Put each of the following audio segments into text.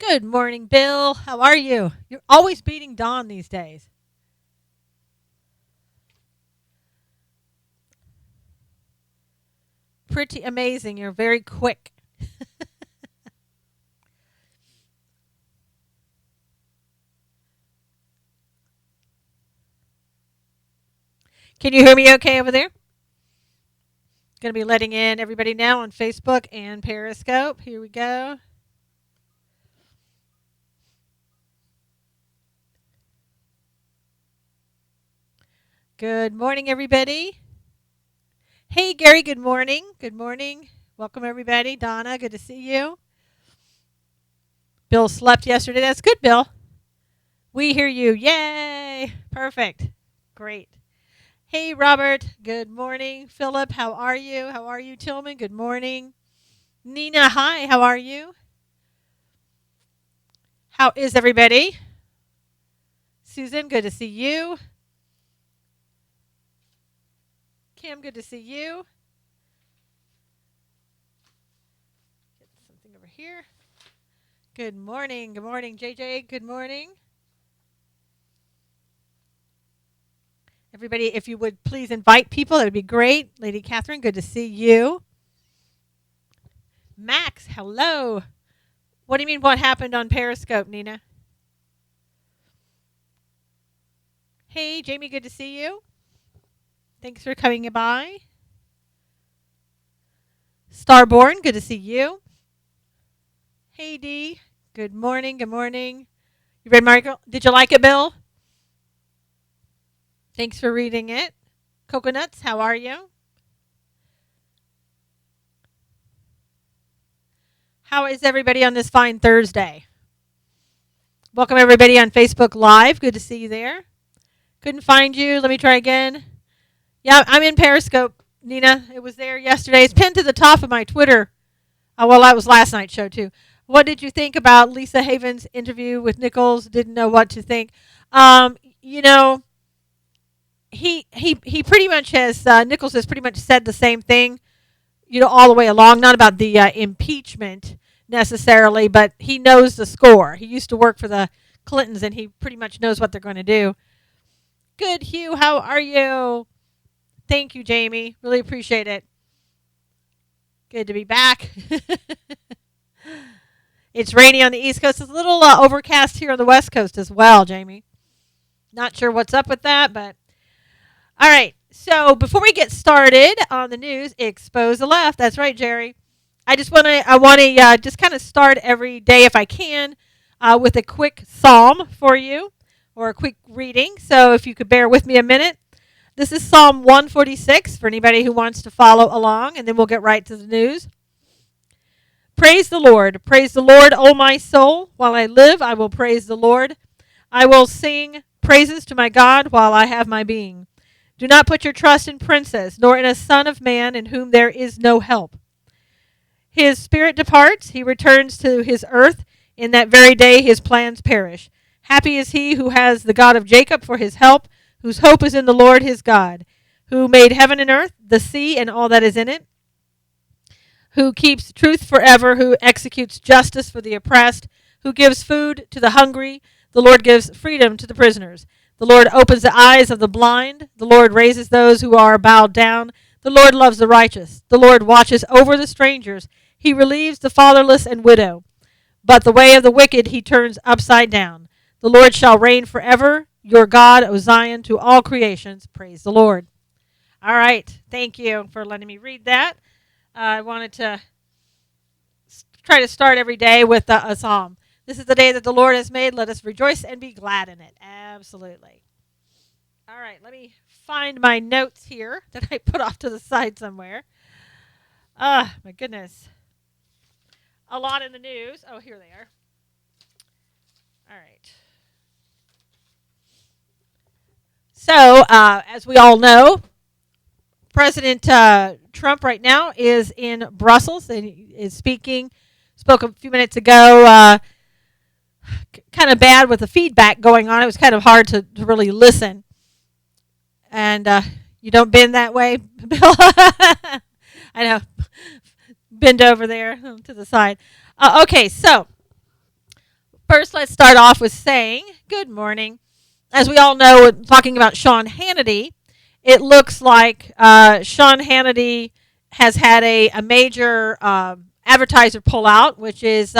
Good morning, Bill. How are you? You're always beating Dawn these days. Pretty amazing. You're very quick. Can you hear me okay over there? Going to be letting in everybody now on Facebook and Periscope. Here we go. Good morning, everybody. Hey, Gary, good morning. Good morning. Welcome, everybody. Donna, good to see you. Bill slept yesterday. That's good, Bill. We hear you. Yay. Perfect. Great. Hey, Robert. Good morning. Philip, how are you? How are you, Tillman? Good morning. Nina, hi. How are you? How is everybody? Susan, good to see you. Kim, good to see you. Get something over here. Good morning. Good morning, JJ. Good morning. Everybody, if you would please invite people, that would be great. Lady Catherine, good to see you. Max, hello. What do you mean what happened on Periscope, Nina? Hey, Jamie, good to see you. Thanks for coming by. Starborn, good to see you. Hey, Dee, good morning, good morning. You read Michael? Did you like it, Bill? Thanks for reading it. Coconuts, how are you? How is everybody on this fine Thursday? Welcome everybody on Facebook Live. Good to see you there. Couldn't find you. Let me try again. Yeah, I'm in Periscope, Nina. It was there yesterday. It's pinned to the top of my Twitter. Well, that was last night's show too. What did you think about Lisa Haven's interview with Nichols? Didn't know what to think. You know, he pretty much has Nichols has pretty much said the same thing, all the way along. Not about the impeachment necessarily, but he knows the score. He used to work for the Clintons, and he pretty much knows what they're going to do. Good, Hugh. How are you? Thank you, Jamie. Really appreciate it. Good to be back. It's rainy on the East Coast. It's a little overcast here on the West Coast as well, Jamie. Not sure what's up with that, but all right. So before we get started on the news, expose the left. That's right, Jerry. I want to just kind of start every day if I can with a quick psalm for you or a quick reading. So if you could bear with me a minute. This is Psalm 146 for anybody who wants to follow along, and then we'll get right to the news. Praise the Lord. Praise the Lord, O my soul. While I live, I will praise the Lord. I will sing praises to my God while I have my being. Do not put your trust in princes, nor in a son of man in whom there is no help. His spirit departs, he returns to his earth. In that very day his plans perish. Happy is he who has the God of Jacob for his help, whose hope is in the Lord his God, who made heaven and earth, the sea, and all that is in it, who keeps truth forever, who executes justice for the oppressed, who gives food to the hungry. The Lord gives freedom to the prisoners. The Lord opens the eyes of the blind. The Lord raises those who are bowed down. The Lord loves the righteous. The Lord watches over the strangers. He relieves the fatherless and widow. But the way of the wicked he turns upside down. The Lord shall reign forever. Your God, O Zion, to all creations. Praise the Lord. All right. Thank you for letting me read that. I wanted to try to start every day with a psalm. This is the day that the Lord has made. Let us rejoice and be glad in it. Absolutely. All right. Let me find my notes here that I put off to the side somewhere. My goodness. A lot in the news. Oh, here they are. All right. So, as we all know, President Trump right now is in Brussels and is spoke a few minutes ago, kind of bad with the feedback going on. It was kind of hard to really listen. And you don't bend that way, Bill? I know. Bend over there to the side. Okay, so First, let's start off with saying good morning. As we all know, talking about Sean Hannity, it looks like Sean Hannity has had a major advertiser pull out, which is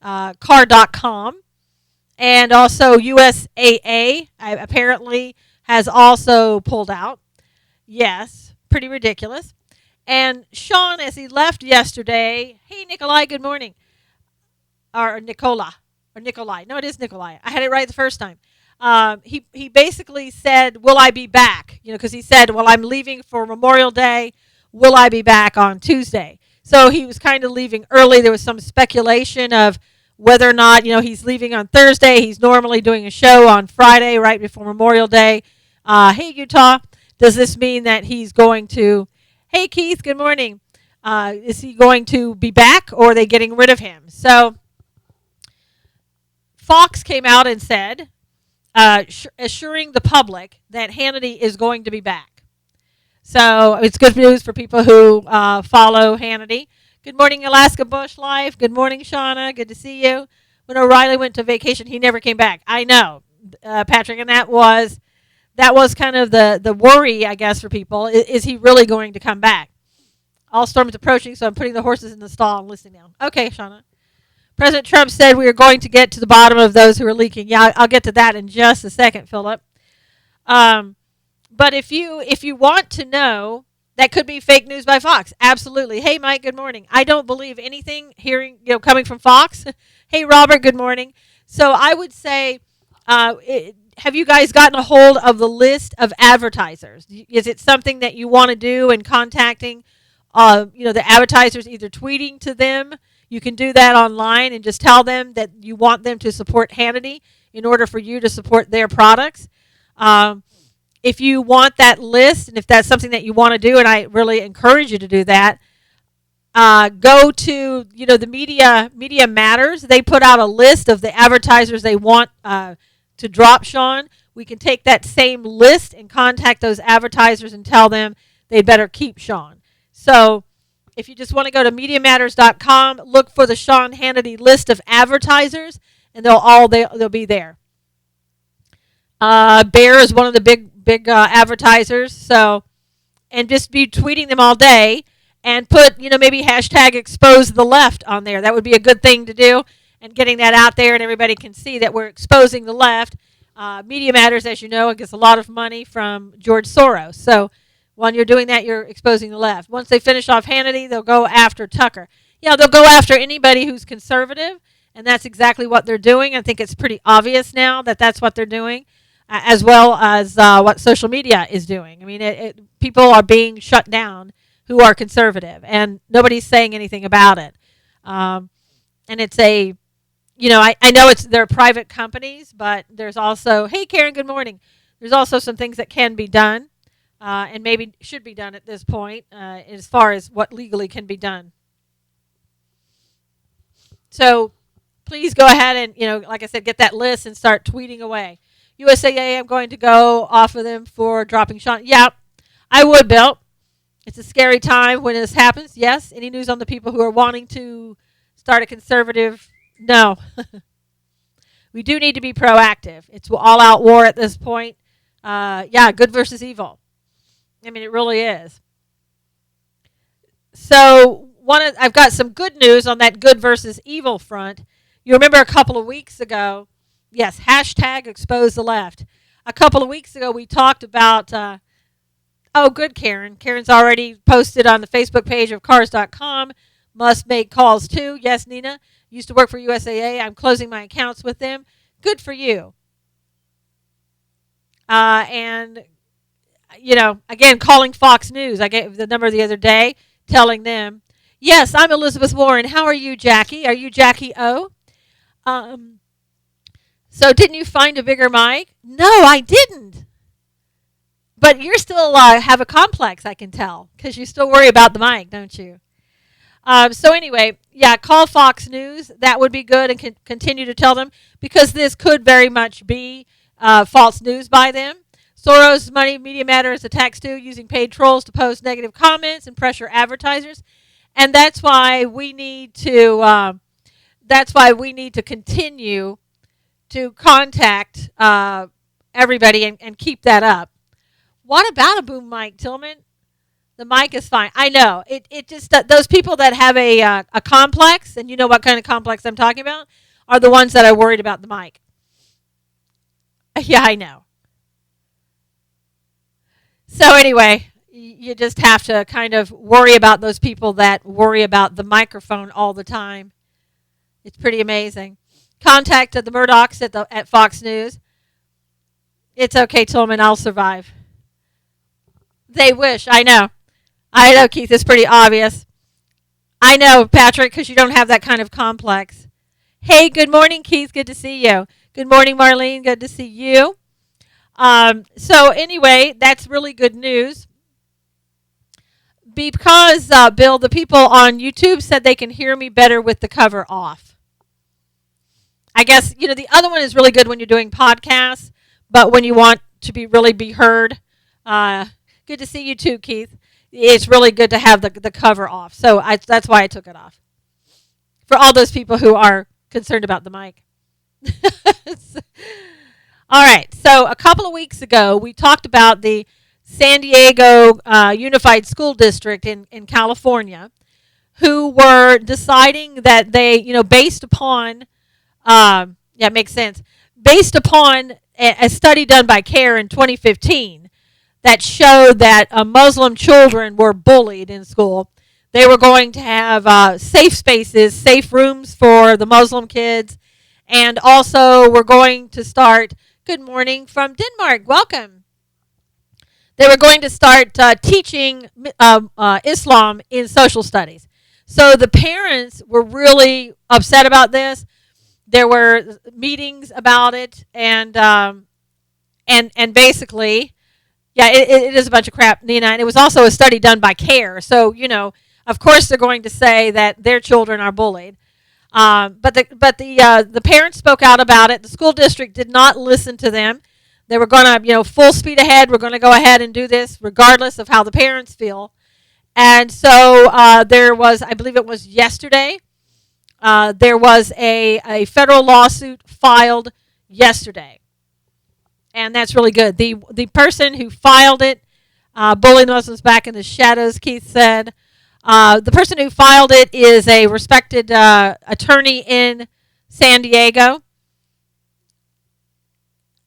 car.com. And also USAA apparently has also pulled out. Yes, pretty ridiculous. And Sean, as he left yesterday, hey, Nikolai, good morning. Or Nicola. Or Nikolai. No, it is Nikolai. I had it right the first time. He basically said, will I be back? Because he said, well, I'm leaving for Memorial Day. Will I be back on Tuesday? So he was kind of leaving early. There was some speculation of whether or not, he's leaving on Thursday. He's normally doing a show on Friday right before Memorial Day. Hey, Utah, does this mean that he's going to, hey, Keith, good morning. Is he going to be back, or are they getting rid of him? So Fox came out and said, assuring the public that Hannity is going to be back. So it's good news for people who follow Hannity. Good morning, Alaska Bush Life. Good morning, Shauna. Good to see you. When O'Reilly went to vacation, he never came back. I know, Patrick, and that was kind of the worry, I guess, for people. Is he really going to come back? All storms approaching, so I'm putting the horses in the stall and listening now. Okay, Shauna. President Trump said we are going to get to the bottom of those who are leaking. Yeah, I'll get to that in just a second, Philip. But if you want to know, that could be fake news by Fox. Absolutely. Hey, Mike, good morning. I don't believe anything coming from Fox. Hey, Robert, good morning. So I would say, have you guys gotten a hold of the list of advertisers? Is it something that you want to do in contacting, the advertisers, either tweeting to them? You can do that online and just tell them that you want them to support Hannity in order for you to support their products. If you want that list, and if that's something that you want to do, and I really encourage you to do that, go to the Media Matters. They put out a list of the advertisers they want to drop Sean. We can take that same list and contact those advertisers and tell them they'd better keep Sean. So if you just want to go to MediaMatters.com, look for the Sean Hannity list of advertisers, and they'll be there. Bear is one of the big advertisers. So, and just be tweeting them all day and put, maybe hashtag expose the left on there. That would be a good thing to do, and getting that out there and everybody can see that we're exposing the left. Media Matters, as you know, gets a lot of money from George Soros. So when you're doing that, you're exposing the left. Once they finish off Hannity, they'll go after Tucker. Yeah, they'll go after anybody who's conservative, and that's exactly what they're doing. I think it's pretty obvious now that that's what they're doing. As well as what social media is doing. I mean, people are being shut down who are conservative, and nobody's saying anything about it. And it's I know they're private companies, but there's also, hey, Karen, good morning. There's also some things that can be done, and maybe should be done at this point, as far as what legally can be done. So please go ahead and, like I said, get that list and start tweeting away. USAA, I'm going to go off of them for dropping Sean. Yeah, I would, Bill. It's a scary time when this happens. Yes. Any news on the people who are wanting to start a conservative? No. We do need to be proactive. It's all-out war at this point. Good versus evil. I mean, it really is. So I've got some good news on that good versus evil front. You remember a couple of weeks ago, yes, hashtag expose the left. A couple of weeks ago, we talked about, good, Karen. Karen's already posted on the Facebook page of cars.com. Must make calls too. Yes, Nina. Used to work for USAA. I'm closing my accounts with them. Good for you. And, again, calling Fox News. I gave the number the other day, telling them, yes, I'm Elizabeth Warren. How are you, Jackie? Are you Jackie O? So didn't you find a bigger mic? No, I didn't. But you're still have a complex, I can tell, because you still worry about the mic, don't you? So anyway, call Fox News. That would be good, and continue to tell them, because this could very much be false news by them. Soros' money, Media Matters attacks too, using paid trolls to post negative comments and pressure advertisers. And that's why we need to that's why we need to continue to contact everybody and keep that up. What about a boom mic, Tillman? The mic is fine. I know. It just those people that have a complex, and you know what kind of complex I'm talking about, are the ones that are worried about the mic. Yeah, I know. So anyway, you just have to kind of worry about those people that worry about the microphone all the time. It's pretty amazing. Contacted the Murdochs at Fox News. It's okay, Tillman. I'll survive. They wish. I know. I know, Keith. It's pretty obvious. I know, Patrick, because you don't have that kind of complex. Hey, good morning, Keith. Good to see you. Good morning, Marlene. Good to see you. So anyway, that's really good news. Because, Bill, the people on YouTube said they can hear me better with the cover off. I guess, the other one is really good when you're doing podcasts, but when you want to really be heard, good to see you too, Keith. It's really good to have the cover off. So that's why I took it off. For all those people who are concerned about the mic. All right. So a couple of weeks ago, we talked about the San Diego Unified School District in California, who were deciding that they, based upon, it makes sense, based upon a study done by CARE in 2015 that showed that Muslim children were bullied in school. They were going to have safe spaces, safe rooms for the Muslim kids, and also we're going to start, good morning from Denmark, welcome. They were going to start teaching Islam in social studies. So the parents were really upset about this. There were meetings about it, and basically, yeah, it is a bunch of crap, Nina. And it was also a study done by CARE. So, of course they're going to say that their children are bullied. But the parents spoke out about it. The school district did not listen to them. They were going to, full speed ahead. We're going to go ahead and do this regardless of how the parents feel. And so there was, I believe it was yesterday, there was a federal lawsuit filed yesterday. And that's really good. The person who filed it, bullying Muslims back in the shadows, Keith said, the person who filed it is a respected attorney in San Diego.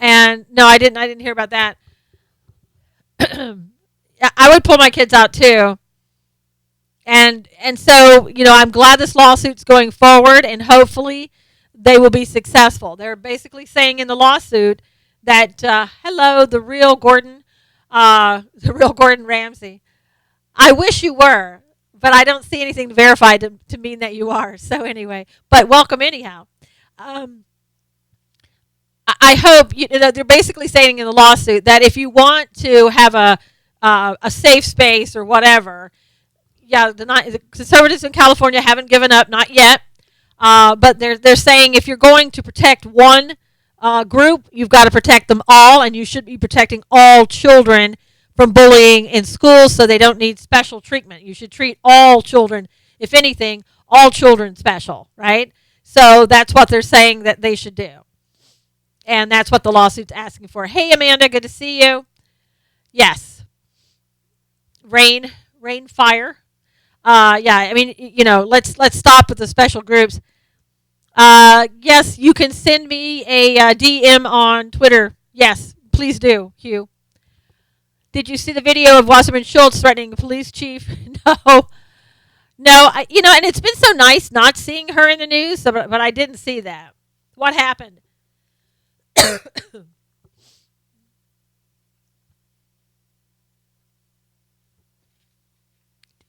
And no, I didn't hear about that. I would pull my kids out too. And so, I'm glad this lawsuit's going forward, and hopefully they will be successful. They're basically saying in the lawsuit that, hello, the real Gordon Ramsay. I wish you were, but I don't see anything to verify to mean that you are. So anyway, but welcome anyhow. I hope, they're basically saying in the lawsuit that if you want to have a safe space or whatever, yeah, the conservatives in California haven't given up, not yet. But they're saying if you're going to protect one group, you've got to protect them all, and you should be protecting all children from bullying in schools, so they don't need special treatment. You should treat all children, if anything, all children special, right? So that's what they're saying that they should do. And that's what the lawsuit's asking for. Hey, Amanda, good to see you. Yes. Rain, fire. Yeah, I mean, let's stop with the special groups. Yes, you can send me a DM on Twitter. Yes, please do, Hugh. Did you see the video of Wasserman Schultz threatening the police chief? No. And it's been so nice not seeing her in the news, but I didn't see that. What happened?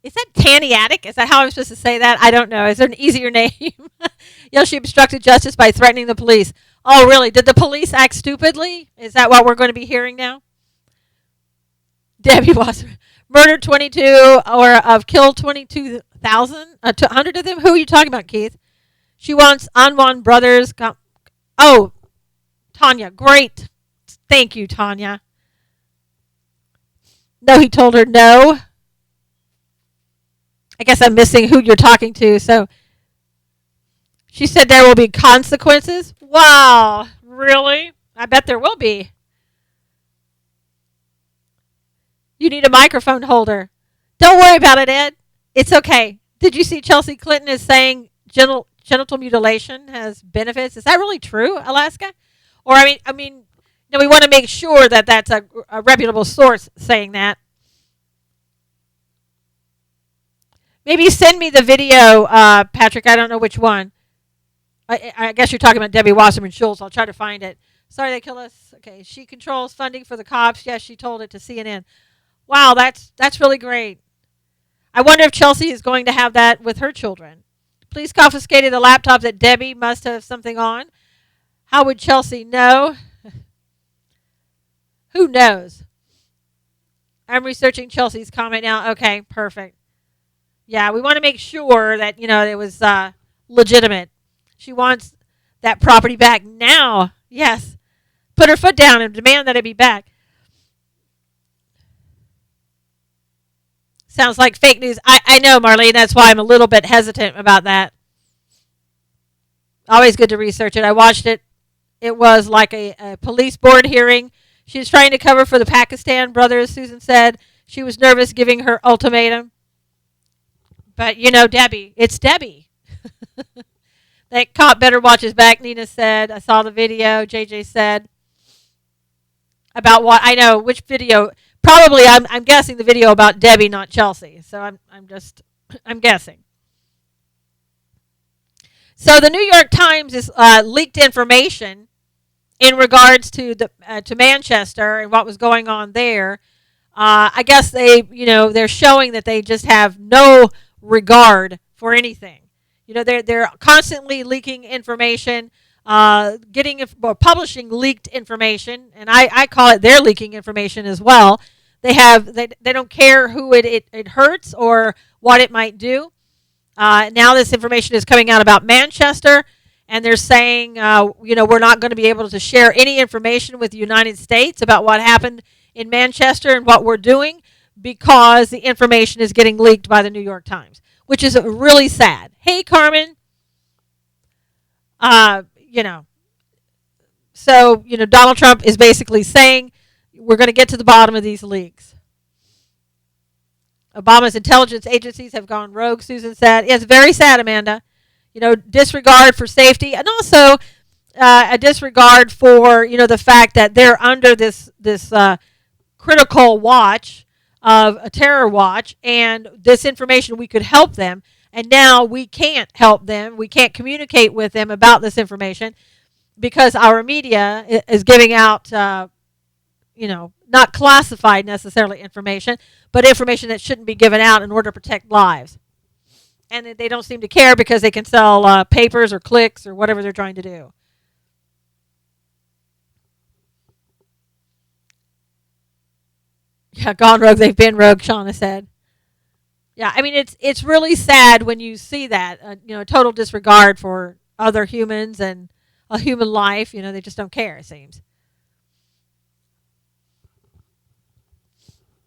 Is that Tanny Attic? Is that how I'm supposed to say that? I don't know. Is there an easier name? She obstructed justice by threatening the police. Oh, really? Did the police act stupidly? Is that what we're going to be hearing now? Debbie Wasserman. Murdered 22 or killed 22,000? 100 of them? Who are you talking about, Keith? She wants Anwan brothers. Oh, Tanya. Great. Thank you, Tanya. No, he told her no. I guess I'm missing who you're talking to. So She said there will be consequences. Wow, really? I bet there will be. You need a microphone holder. Don't worry about it, Ed. It's okay. Did you see Chelsea Clinton is saying genital mutilation has benefits? Is that really true, Alaska? Or we want to make sure that that's a reputable source saying that. Maybe send me the video, Patrick. I don't know which one. I guess you're talking about Debbie Wasserman Schultz. I'll try to find it. Sorry they kill us. Okay, she controls funding for the cops. Yes, she told it to CNN. Wow, that's really great. I wonder if Chelsea is going to have that with her children. Police confiscated the laptop that Debbie must have something on. How would Chelsea know? Who knows? I'm researching Chelsea's comment now. Okay, perfect. Yeah, we want to make sure that, it was legitimate. She wants that property back now. Yes. Put her foot down and demand that it be back. Sounds like fake news. I know, Marlene. That's why I'm a little bit hesitant about that. Always good to research it. I watched it. It was like a police board hearing. She was trying to cover for the Pakistan brothers, Susan said. She was nervous giving her ultimatum. But, Debbie. It's Debbie. That cop better watch his back, Nina said. I saw the video, JJ said. About what? I know. Which video? Probably, I'm guessing the video about Debbie, not Chelsea. So I'm guessing. So the New York Times is leaked information in regards to to Manchester and what was going on there. I guess they're showing that they just have no regard for anything. They're constantly leaking information, publishing leaked information, and I call it they're leaking information as well. They don't care who it hurts or what it might do. Now this information is coming out about Manchester, and they're saying, we're not going to be able to share any information with the United States about what happened in Manchester and what we're doing because the information is getting leaked by the New York Times, which is really sad. Hey, Carmen. So, Donald Trump is basically saying we're going to get to the bottom of these leaks. Obama's intelligence agencies have gone rogue, Susan said. It's very sad, Amanda. Disregard for safety, and also a disregard for, the fact that they're under this critical watch of a terror watch, and this information, we could help them, and now we can't help them. We can't communicate with them about this information because our media is giving out, not classified necessarily information, but information that shouldn't be given out in order to protect lives. And they don't seem to care because they can sell papers or clicks or whatever they're trying to do. Yeah, gone rogue. They've been rogue, Shauna said. Yeah, it's really sad when you see that, total disregard for other humans and a human life. They just don't care, it seems.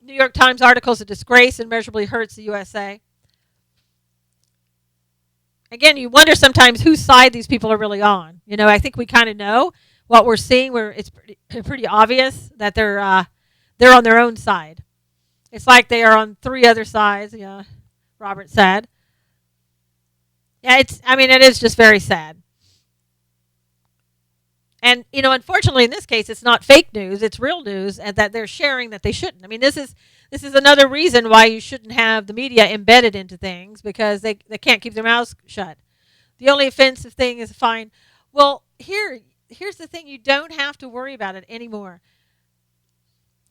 New York Times articles a disgrace and measurably hurts the USA. Again, you wonder sometimes whose side these people are really on. I think we kind of know what we're seeing. Where it's pretty obvious that they're on their own side. It's like they are on three other sides. Yeah, Robert said. Yeah, it is just very sad. And, unfortunately in this case, it's not fake news, it's real news, and that they're sharing that they shouldn't. This is another reason why you shouldn't have the media embedded into things, because they can't keep their mouths shut. The only offensive thing is fine. Well, here's the thing, you don't have to worry about it anymore.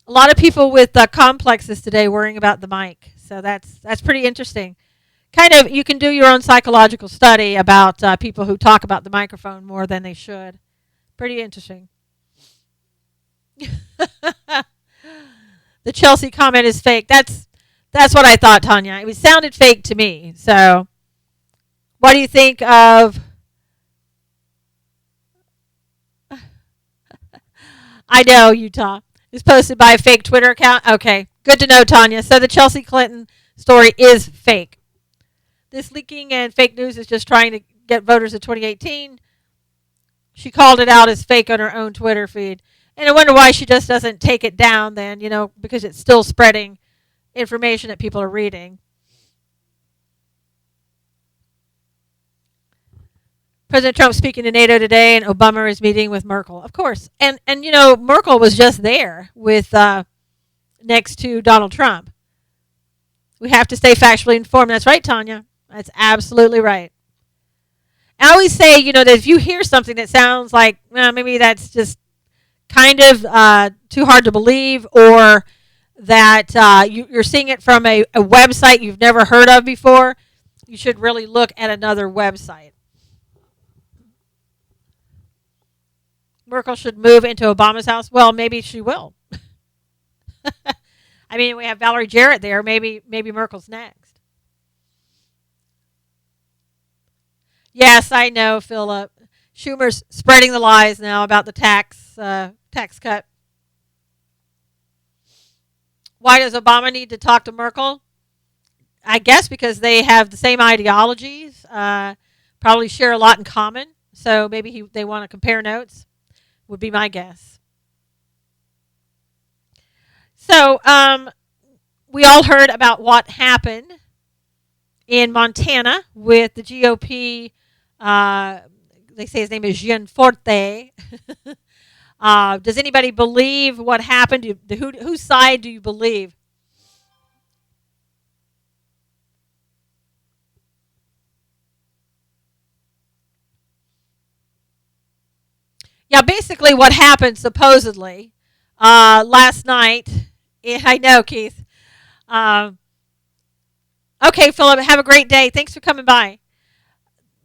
A lot of people with complexes today worrying about the mic, so that's pretty interesting. Kind of, you can do your own psychological study about people who talk about the microphone more than they should. Pretty interesting. The Chelsea comment is fake. That's what I thought, Tanya. It sounded fake to me. So, what do you think of? I know, Utah. It's posted by a fake Twitter account. Okay, good to know, Tanya. So the Chelsea Clinton story is fake. This leaking and fake news is just trying to get voters in 2018. She called it out as fake on her own Twitter feed. And I wonder why she just doesn't take it down then, because it's still spreading information that people are reading. President Trump speaking to NATO today, and Obama is meeting with Merkel. Of course. And Merkel was just there with next to Donald Trump. We have to stay factually informed. That's right, Tanya. That's absolutely right. I always say, that if you hear something that sounds like, maybe that's just kind of too hard to believe, or that you're seeing it from a website you've never heard of before, you should really look at another website. Merkel should move into Obama's house. Well, maybe she will. I mean, we have Valerie Jarrett there. Maybe Merkel's next. Yes, I know, Philip. Schumer's spreading the lies now about the tax cut. Why does Obama need to talk to Merkel? I guess because they have the same ideologies, probably share a lot in common. So maybe they want to compare notes, would be my guess. So we all heard about what happened in Montana with the GOP. They say his name is Gianforte. Does anybody believe what happened? Whose side do you believe? Yeah, basically what happened supposedly last night. I know, Keith. Okay, Philip, have a great day. Thanks for coming by.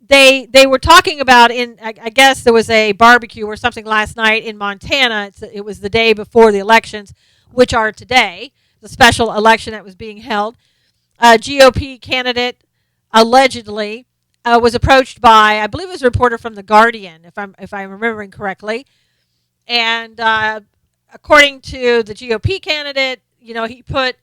They were talking about I guess there was a barbecue or something last night in Montana. It was the day before the elections, which are today, the special election that was being held. A GOP candidate allegedly was approached by, I believe it was a reporter from The Guardian, if I'm remembering correctly. And according to the GOP candidate, he put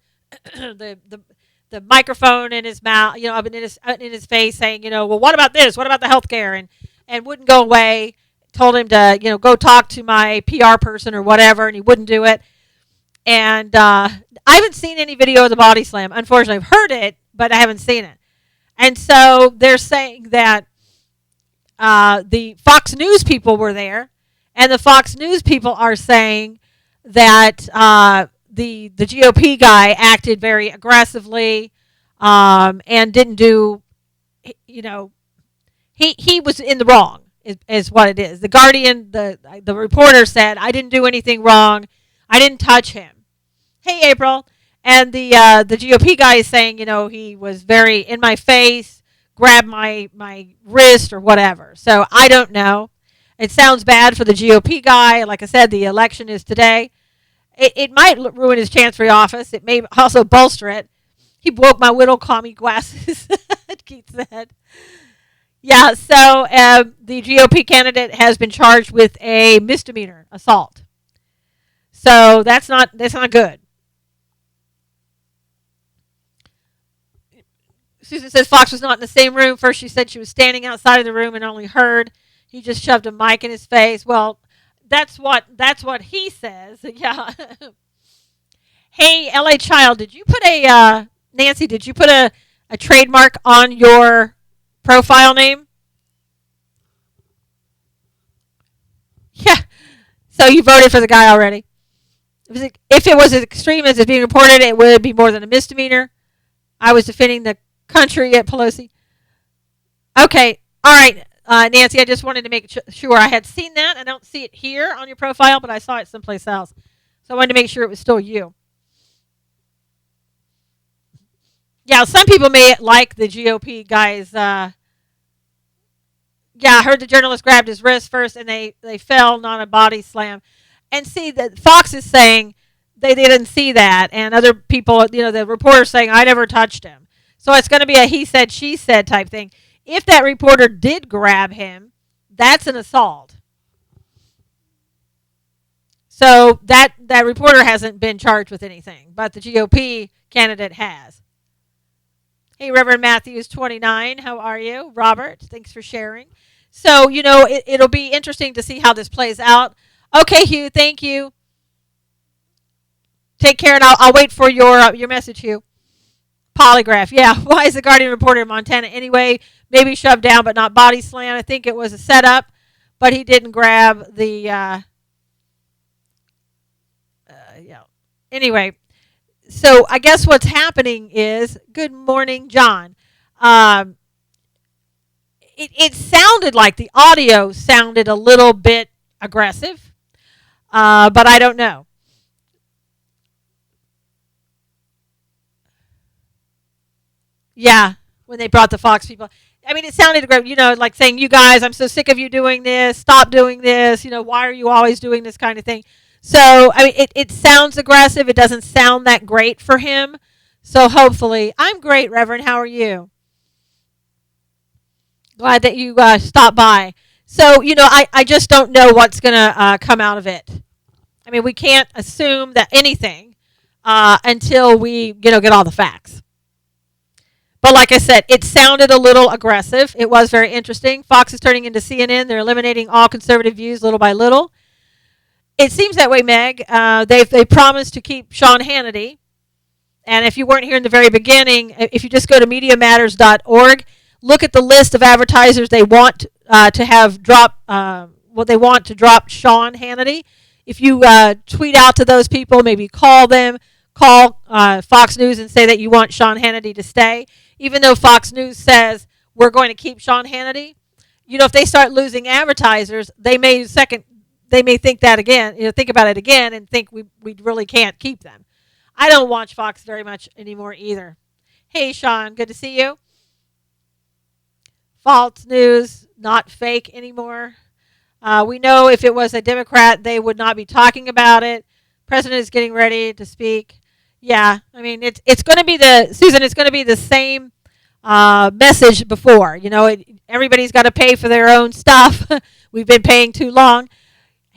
the microphone in his mouth, in his face, saying, well, what about this? What about the health care? And wouldn't go away. Told him to, go talk to my PR person or whatever, and he wouldn't do it. And I haven't seen any video of the body slam. Unfortunately, I've heard it, but I haven't seen it. And so they're saying that the Fox News people were there, and the Fox News people are saying that the GOP guy acted very aggressively and didn't do, he was in the wrong is what it is. The Guardian, the reporter said, I didn't do anything wrong. I didn't touch him. Hey, April. And the GOP guy is saying, he was very in my face, grabbed my wrist or whatever. So I don't know. It sounds bad for the GOP guy. Like I said, the election is today. It might ruin his chance for the office. It may also bolster it. He broke my little commie glasses, Keith said. Yeah, so the GOP candidate has been charged with a misdemeanor assault. So that's not good. Susan says Fox was not in the same room. First she said she was standing outside of the room and only heard. He just shoved a mic in his face. Well, that's what he says. Yeah. Hey, LA Child, did you put Nancy, did you put a trademark on your profile name? Yeah. So you voted for the guy already. If it was as extreme as it's being reported, it would be more than a misdemeanor. I was defending the country at Pelosi. Okay. All right. Nancy, I just wanted to make sure I had seen that. I don't see it here on your profile, but I saw it someplace else. So I wanted to make sure it was still you. Yeah, some people may like the GOP guys. Yeah, I heard the journalist grabbed his wrist first and they fell, not a body slam. And see, that Fox is saying they didn't see that. And other people, the reporter's saying, I never touched him. So it's going to be a he said, she said type thing. If that reporter did grab him, that's an assault. So that reporter hasn't been charged with anything, but the GOP candidate has. Hey, Reverend Matthews 29. How are you? Robert, thanks for sharing. So, it'll be interesting to see how this plays out. Okay, Hugh, thank you. Take care, and I'll wait for your message, Hugh. Polygraph. Yeah. Why is the Guardian reporter in Montana anyway? Maybe shoved down, but not body slam. I think it was a setup, but he didn't grab the. Yeah. Anyway, so I guess what's happening is, good morning, John. Um, it sounded like the audio sounded a little bit aggressive, but I don't know. Yeah, when they brought the Fox people. I mean, it sounded great, like saying, you guys, I'm so sick of you doing this. Stop doing this. Why are you always doing this kind of thing? So, I mean, it sounds aggressive. It doesn't sound that great for him. So, hopefully, I'm great, Reverend. How are you? Glad that you stopped by. So, I just don't know what's going to come out of it. I mean, we can't assume that anything until we, get all the facts. But like I said, it sounded a little aggressive. It was very interesting. Fox is turning into CNN. They're eliminating all conservative views little by little. It seems that way, Meg. They promised to keep Sean Hannity. And if you weren't here in the very beginning, if you just go to MediaMatters.org, look at the list of advertisers they want to have drop what they want to drop Sean Hannity. If you tweet out to those people, maybe call them, call Fox News and say that you want Sean Hannity to stay, even though Fox News says we're going to keep Sean Hannity. If they start losing advertisers, they may think that again, think about it again and think we really can't keep them. I don't watch Fox very much anymore either. Hey, Sean, good to see you. False news, not fake anymore. We know if it was a Democrat, they would not be talking about it. President is getting ready to speak. Yeah, I mean it's going to be Susan. It's going to be the same message before. Everybody's got to pay for their own stuff. We've been paying too long.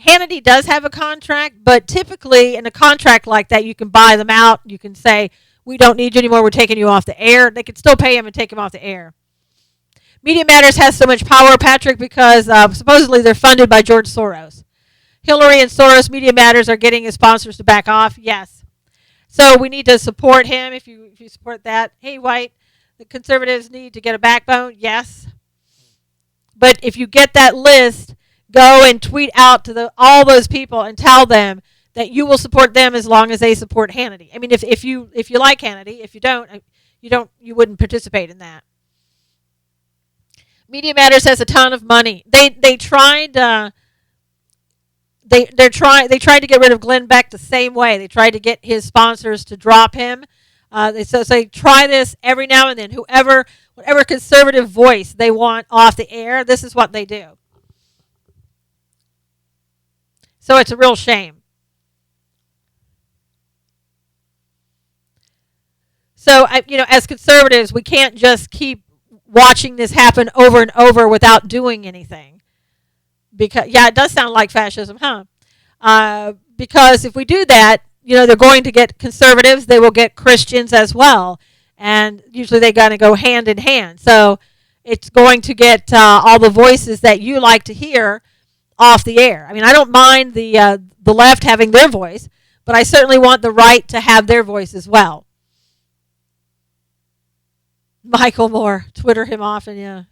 Hannity does have a contract, but typically in a contract like that, you can buy them out. You can say, we don't need you anymore. We're taking you off the air. They can still pay him and take him off the air. Media Matters has so much power, Patrick, because supposedly they're funded by George Soros. Hillary and Soros Media Matters are getting his sponsors to back off. Yes. So we need to support him if you support that. Hey, White, the conservatives need to get a backbone. Yes. But if you get that list, go and tweet out to all those people and tell them that you will support them as long as they support Hannity. I mean, if you like Hannity, if you don't, you wouldn't participate in that. Media Matters has a ton of money. They tried they tried to get rid of Glenn Beck the same way. They tried to get his sponsors to drop him. They say try this every now and then. Whatever conservative voice they want off the air, this is what they do. So it's a real shame. So as conservatives, we can't just keep watching this happen over and over without doing anything. Because it does sound like fascism, huh? Because if we do that, they're going to get conservatives. They will get Christians as well, and usually they got to go hand in hand. So it's going to get all the voices that you like to hear off the air. I mean, I don't mind the left having their voice, but I certainly want the right to have their voice as well. Michael Moore, Twitter him often, yeah.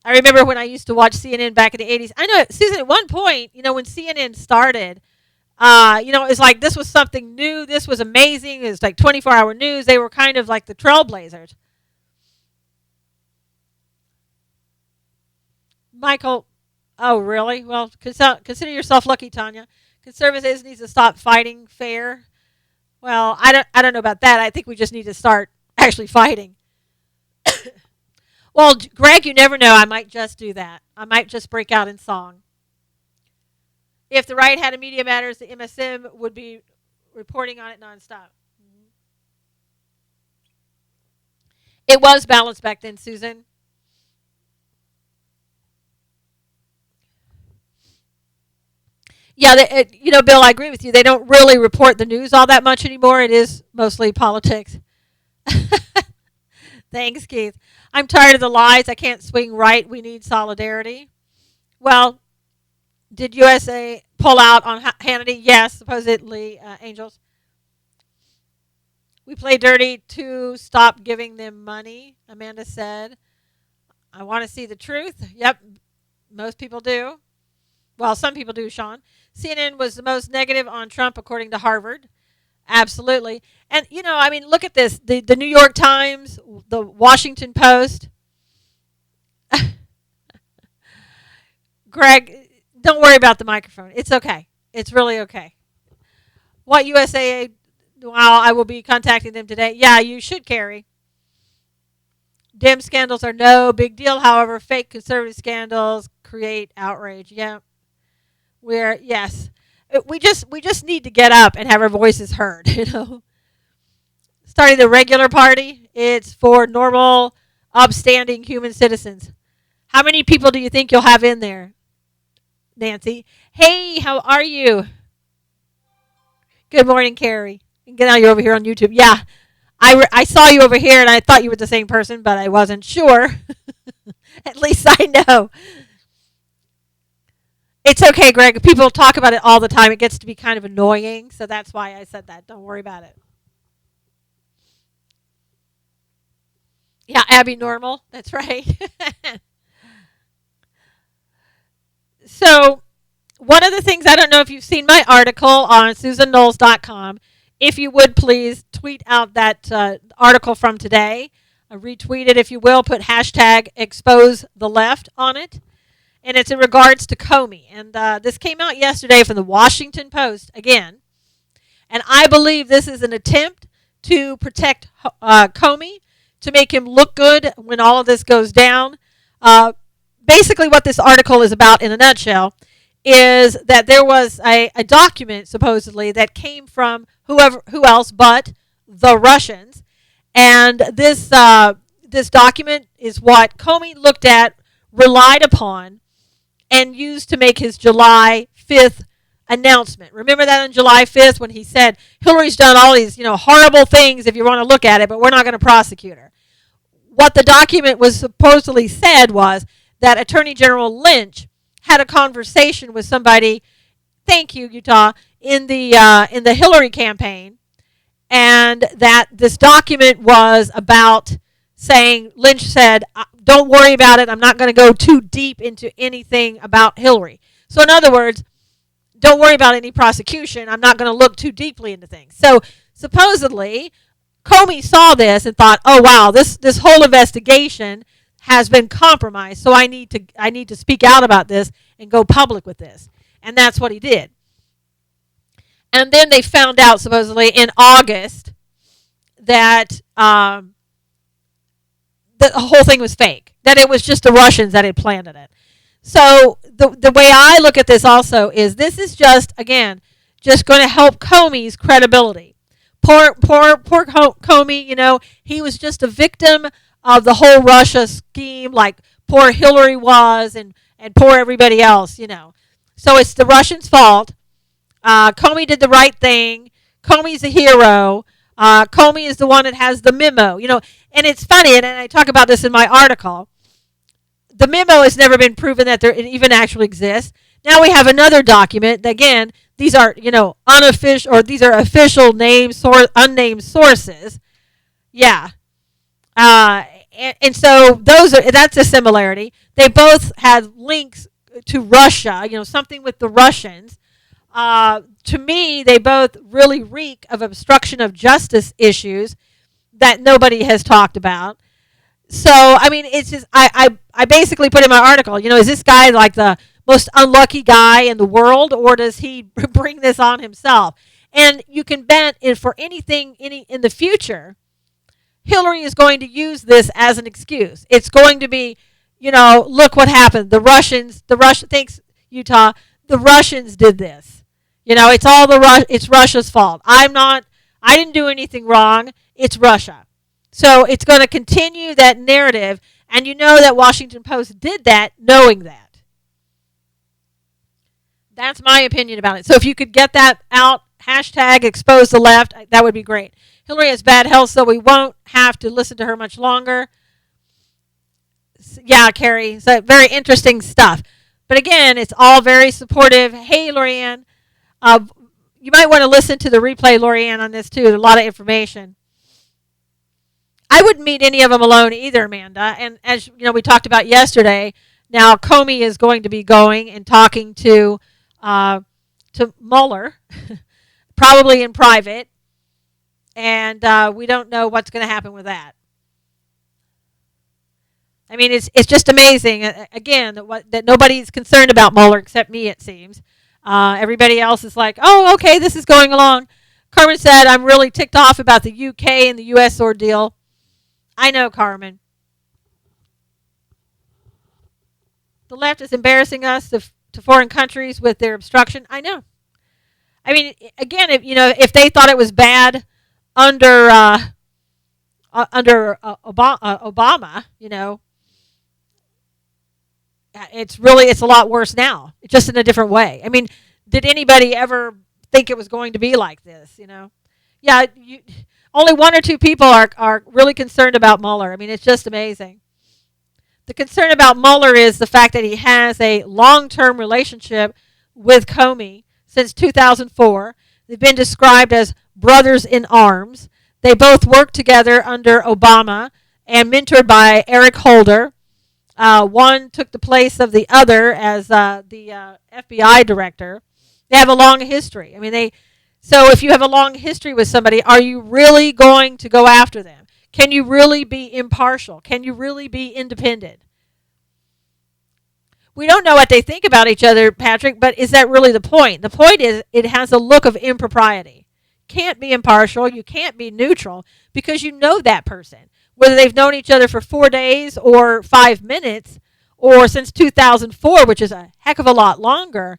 I remember when I used to watch CNN back in the 80s. I know, Susan, at one point, when CNN started, it was like this was something new. This was amazing. It was like 24-hour news. They were kind of like the trailblazers. Michael, oh, really? Well, consider yourself lucky, Tanya. Conservatives need to stop fighting fair. Well, I don't know about that. I think we just need to start actually fighting. Well, Greg, you never know. I might just do that. I might just break out in song. If the right had a Media Matters, the MSM would be reporting on it nonstop. It was balanced back then, Susan. Yeah, Bill, I agree with you. They don't really report the news all that much anymore. It is mostly politics. Thanks, Keith. I'm tired of the lies. I can't swing right. We need solidarity. Well, did USA pull out on Hannity? Yes, supposedly, Angels. We play dirty to stop giving them money, Amanda said. I want to see the truth. Yep, most people do. Well, some people do, Sean. CNN was the most negative on Trump, according to Harvard. Absolutely. And, look at this. The New York Times, the Washington Post. Greg, don't worry about the microphone. It's okay. It's really okay. What USAA? Well, I will be contacting them today. Yeah, you should, Carrie. Dem scandals are no big deal. However, fake conservative scandals create outrage. Yeah. Yes. We just need to get up and have our voices heard, Starting the regular party, it's for normal, upstanding human citizens. How many people do you think you'll have in there, Nancy? Hey, how are you? Good morning, Carrie. Now you're over here on YouTube. Yeah, I saw you over here, and I thought you were the same person, but I wasn't sure. At least I know. It's okay, Greg. People talk about it all the time. It gets to be kind of annoying, so that's why I said that. Don't worry about it. Yeah, Abby Normal. That's right. So, one of the things, I don't know if you've seen my article on SusanKnowles.com. If you would please tweet out that article from today. Retweet it if you will. Put hashtag expose the left on it. And it's in regards to Comey. And this came out yesterday from the Washington Post again. And I believe this is an attempt to protect Comey, to make him look good when all of this goes down. Basically what this article is about in a nutshell is that there was a document supposedly that came from who else but the Russians. And this document is what Comey looked at, relied upon, and used to make his July 5th announcement. Remember that on July 5th when he said, Hillary's done all these, horrible things if you want to look at it, but we're not going to prosecute her. What the document was supposedly said was that Attorney General Lynch had a conversation with somebody, thank you, Utah, in the Hillary campaign, and that this document was about saying, Lynch said, don't worry about it. I'm not going to go too deep into anything about Hillary. So in other words, don't worry about any prosecution. I'm not going to look too deeply into things. So supposedly, Comey saw this and thought, oh, wow, this whole investigation has been compromised. So I need to speak out about this and go public with this. And that's what he did. And then they found out supposedly in August that the whole thing was fake, that it was just the Russians that had planted it. So the way I look at this also is this is just, again, just going to help Comey's credibility. Poor Comey, he was just a victim of the whole Russia scheme, like poor Hillary was and poor everybody else, So it's the Russians' fault. Comey did the right thing. Comey's a hero. Comey is the one that has the memo, and it's funny, and I talk about this in my article. The memo has never been proven that it even actually exists. Now we have another document. Again, these are, unofficial, or these are official names, unnamed sources. Yeah. And so that's a similarity. They both had links to Russia, something with the Russians. To me, they both really reek of obstruction of justice issues that nobody has talked about. So, it's just, I basically put in my article, is this guy like the most unlucky guy in the world, or does he bring this on himself? And you can bet for anything in the future, Hillary is going to use this as an excuse. It's going to be, look what happened. Thanks, Utah, the Russians did this. It's Russia's fault. I didn't do anything wrong. It's Russia. So it's going to continue that narrative, and that Washington Post did that knowing that. That's my opinion about it. So if you could get that out, hashtag expose the left, that would be great. Hillary has bad health, so we won't have to listen to her much longer. Yeah, Carrie, so very interesting stuff. But again, it's all very supportive. Hey, Lorianne, uh, you might want to listen to the replay, Lorianne, on this too. There's a lot of information. I wouldn't meet any of them alone either, Amanda. And as you know, we talked about yesterday. Now Comey is going to be going and talking to Mueller, probably in private, and we don't know what's going to happen with that. I mean, it's just amazing. Again, that nobody's concerned about Mueller except me, it seems. Everybody else is like, oh, okay, this is going along. Carmen said, I'm really ticked off about the UK and the US ordeal. I know, Carmen. The left is embarrassing us to foreign countries with their obstruction. I know. I mean, again, if they thought it was bad under Obama, it's a lot worse now. It's just in a different way. I mean, did anybody ever think it was going to be like this? Yeah. Only one or two people are really concerned about Mueller. I mean, it's just amazing. The concern about Mueller is the fact that he has a long-term relationship with Comey since 2004. They've been described as brothers in arms. They both worked together under Obama and mentored by Eric Holder. One took the place of the other as the FBI director. They have a long history. I mean, so if you have a long history with somebody, are you really going to go after them? Can you really be impartial? Can you really be independent? We don't know what they think about each other, Patrick, but is that really the point? The point is it has a look of impropriety. Can't be impartial. You can't be neutral because you know that person. Whether they've known each other for 4 days or 5 minutes or since 2004, which is a heck of a lot longer,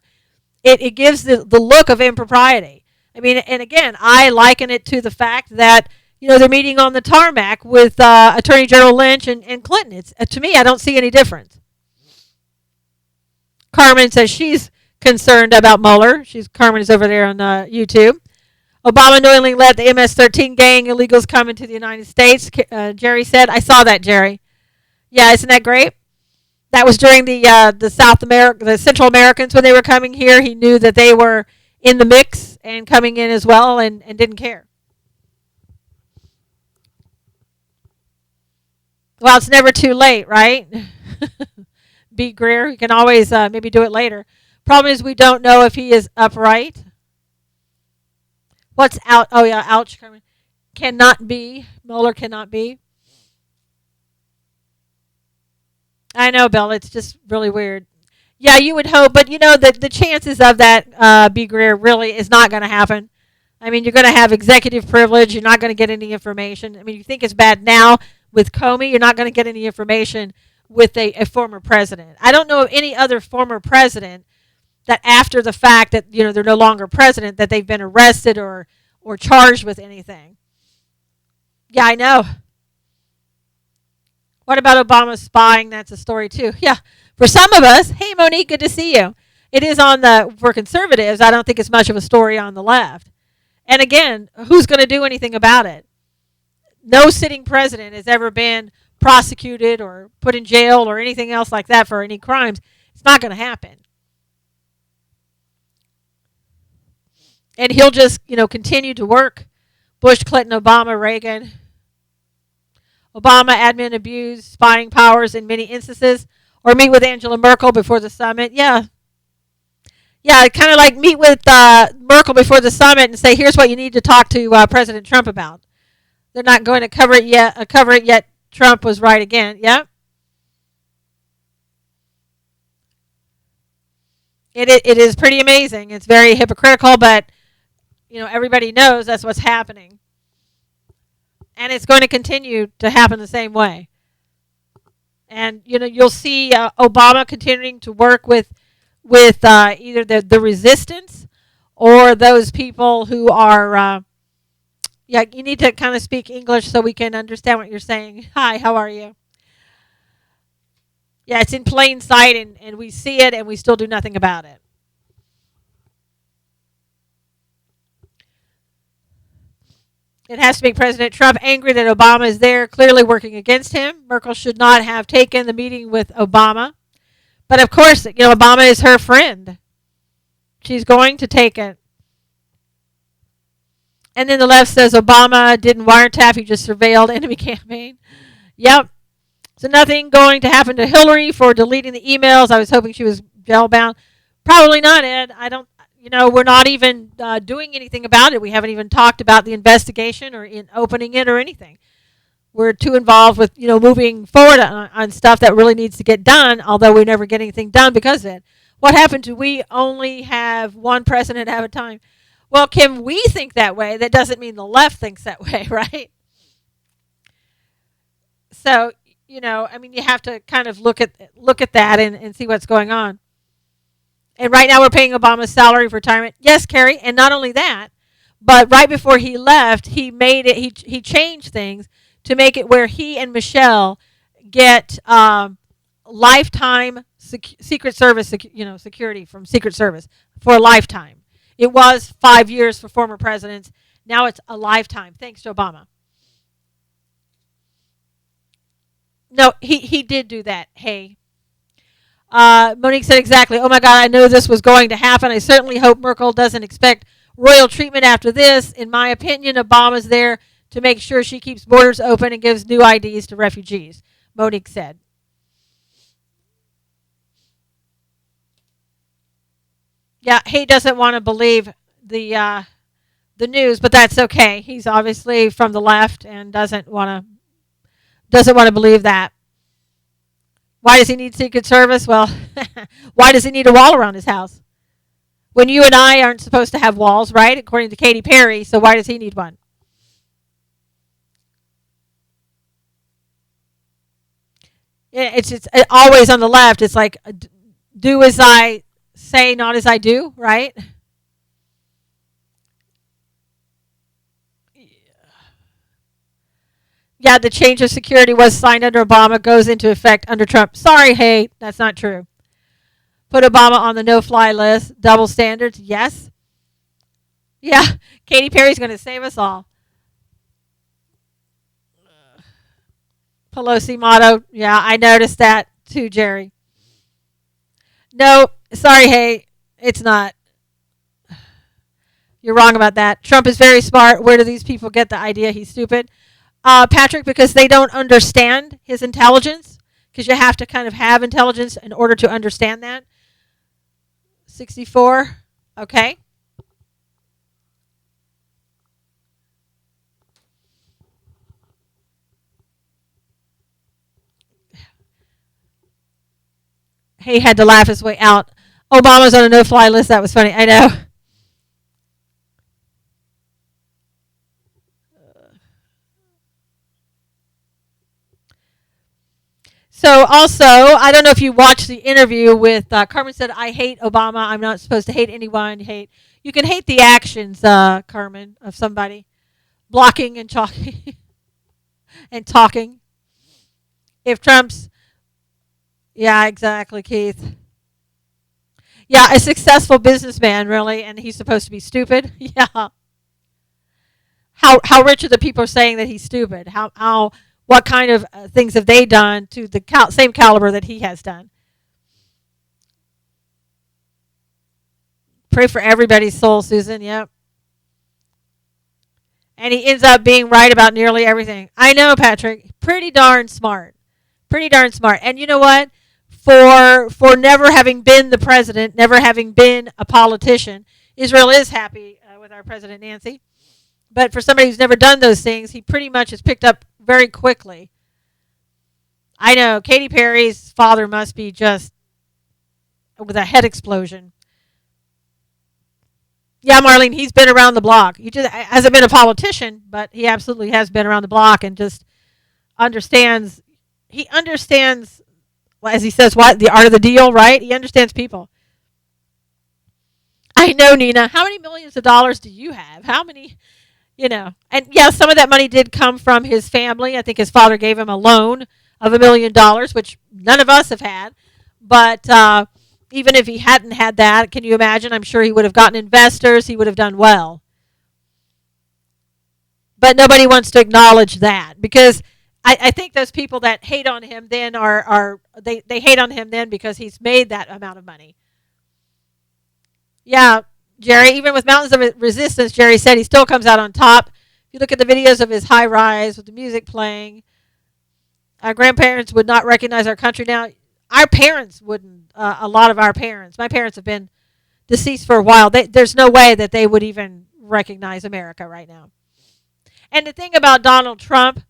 it gives the look of impropriety. I mean, and again, I liken it to the fact that, they're meeting on the tarmac with Attorney General Lynch and Clinton. To me, I don't see any difference. Carmen says she's concerned about Mueller. Carmen is over there on YouTube. Obama knowingly let the MS-13 gang illegals come into the United States. Jerry said, I saw that, Jerry. Yeah, isn't that great? That was during the Central Americans when they were coming here. He knew that they were in the mix and coming in as well and didn't care. Well, it's never too late, right? B. Greer, you can always maybe do it later. Problem is we don't know if he is upright. What's out? Oh, yeah, ouch. Cannot be. Mueller cannot be. I know, Bill. It's just really weird. Yeah, you would hope, but the chances of that, B. Greer, really is not going to happen. I mean, you're going to have executive privilege. You're not going to get any information. I mean, you think it's bad now with Comey. You're not going to get any information with a former president. I don't know of any other former president that after the fact that, they're no longer president, that they've been arrested or charged with anything. Yeah, I know. What about Obama spying? That's a story too. Yeah, for some of us. Hey, Monique, good to see you. It is for conservatives, I don't think it's much of a story on the left. And again, who's going to do anything about it? No sitting president has ever been prosecuted or put in jail or anything else like that for any crimes. It's not going to happen. And he'll just, continue to work. Bush, Clinton, Obama, Reagan. Obama admin abused spying powers in many instances. Or meet with Angela Merkel before the summit. Yeah. Yeah, kind of like meet with Merkel before the summit and say, here's what you need to talk to President Trump about. They're not going to cover it yet. Trump was right again. Yeah. It is pretty amazing. It's very hypocritical, but everybody knows that's what's happening. And it's going to continue to happen the same way. And you'll see Obama continuing to work with either the resistance or those people who are you need to kind of speak English so we can understand what you're saying. Hi, how are you? Yeah, it's in plain sight and we see it and we still do nothing about it. It has to make President Trump angry that Obama is there, clearly working against him. Merkel should not have taken the meeting with Obama. But of course, Obama is her friend. She's going to take it. And then the left says Obama didn't wiretap, he just surveilled enemy campaign. Yep. So nothing going to happen to Hillary for deleting the emails. I was hoping she was jail bound. Probably not, Ed. I don't. We're not even doing anything about it. We haven't even talked about the investigation or in opening it or anything. We're too involved with, moving forward on stuff that really needs to get done, although we never get anything done because of it. What happened to we only have one president at a time? Well, Kim, we think that way. That doesn't mean the left thinks that way, right? So, you have to kind of look at that and see what's going on. And right now we're paying Obama's salary for retirement. Yes, Carrie. And not only that, but right before he left, he made it. He changed things to make it where he and Michelle get lifetime Secret Service, security from Secret Service for a lifetime. It was 5 years for former presidents. Now it's a lifetime. Thanks to Obama. No, he did do that. Hey. Monique said exactly. Oh my God, I knew this was going to happen. I certainly hope Merkel doesn't expect royal treatment after this. In my opinion, Obama's there to make sure she keeps borders open and gives new IDs to refugees, Monique said. Yeah, he doesn't want to believe the news, but that's okay. He's obviously from the left and doesn't want to believe that. Why does he need Secret Service? Well, why does he need a wall around his house? When you and I aren't supposed to have walls, right? According to Katy Perry, so why does he need one? It's always on the left. It's like, do as I say, not as I do, right? Yeah, the change of security was signed under Obama, goes into effect under Trump. Sorry, hey, that's not true. Put Obama on the no-fly list. Double standards, yes. Yeah, Katy Perry's going to save us all. Pelosi motto. Yeah, I noticed that too, Jerry. No, sorry, hey, it's not. You're wrong about that. Trump is very smart. Where do these people get the idea he's stupid? Patrick, because they don't understand his intelligence, because you have to kind of have intelligence in order to understand that. 64, okay. He had to laugh his way out. Obama's on a no-fly list. That was funny. I know. So also, I don't know if you watched the interview with Carmen said, I hate Obama. I'm not supposed to hate anyone. You can hate the actions, Carmen, of somebody. Blocking and talking. and talking. If Trump's... Yeah, exactly, Keith. Yeah, a successful businessman, really, and he's supposed to be stupid. Yeah. How rich are the people saying that he's stupid? What kind of things have they done to the same caliber that he has done? Pray for everybody's soul, Susan. Yep. And he ends up being right about nearly everything. I know, Patrick. Pretty darn smart. Pretty darn smart. And you know what? For never having been the president, never having been a politician, Israel is happy with our President Nancy. But for somebody who's never done those things, he pretty much is picked up very quickly. I know. Katy Perry's father must be just with a head explosion. Yeah, Marlene, he's been around the block. He just hasn't been a politician, but he absolutely has been around the block and just understands. He understands, as he says, what? The art of the deal, right? He understands people. I know, Nina. How many millions of dollars do you have? How many... and yeah, some of that money did come from his family. I think his father gave him a loan of $1 million, which none of us have had. But even if he hadn't had that, can you imagine? I'm sure he would have gotten investors. He would have done well. But nobody wants to acknowledge that because I think those people that hate on him then they hate on him then because he's made that amount of money. Yeah, Jerry, even with mountains of resistance, Jerry said he still comes out on top. If you look at the videos of his high rise with the music playing, our grandparents would not recognize our country now. Our parents wouldn't. A lot of our parents. My parents have been deceased for a while. There's no way that they would even recognize America right now. And the thing about Donald Trump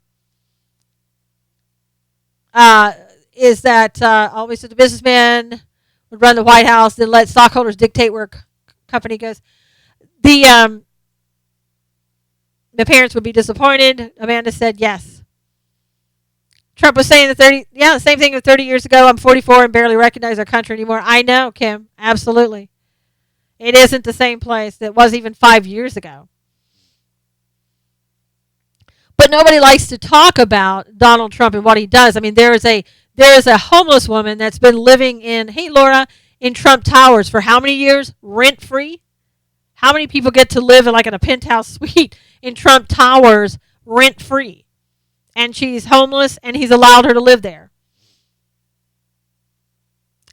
is that always the businessman would run the White House, then let stockholders dictate where company goes. The parents would be disappointed. Amanda said yes. Trump was saying the same thing 30 years ago. I'm 44 and barely recognize our country anymore. I know, Kim, absolutely. It isn't the same place that was even 5 years ago. But nobody likes to talk about Donald Trump and what he does. I mean, there is a homeless woman that's been living in Trump Towers for how many years? Rent free? How many people get to live in a penthouse suite in Trump Towers rent free? And she's homeless and he's allowed her to live there.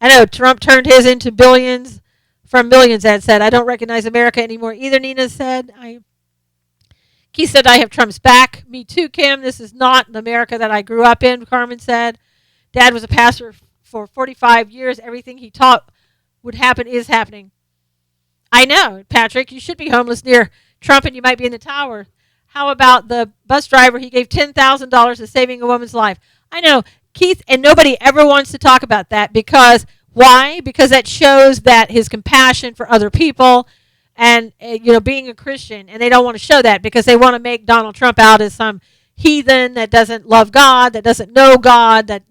I know Trump turned his into billions from millions, that said. I don't recognize America anymore either, Nina said. Keith said, I have Trump's back. Me too, Kim. This is not the America that I grew up in, Carmen said. Dad was a pastor for 45 years. Everything he taught would happen is happening. I know, Patrick. You should be homeless near Trump and you might be in the tower. How about the bus driver? He gave $10,000 to saving a woman's life. I know, Keith, and nobody ever wants to talk about that because why? Because that shows that his compassion for other people and being a Christian, and they don't want to show that because they want to make Donald Trump out as some heathen that doesn't love God, that doesn't know God, that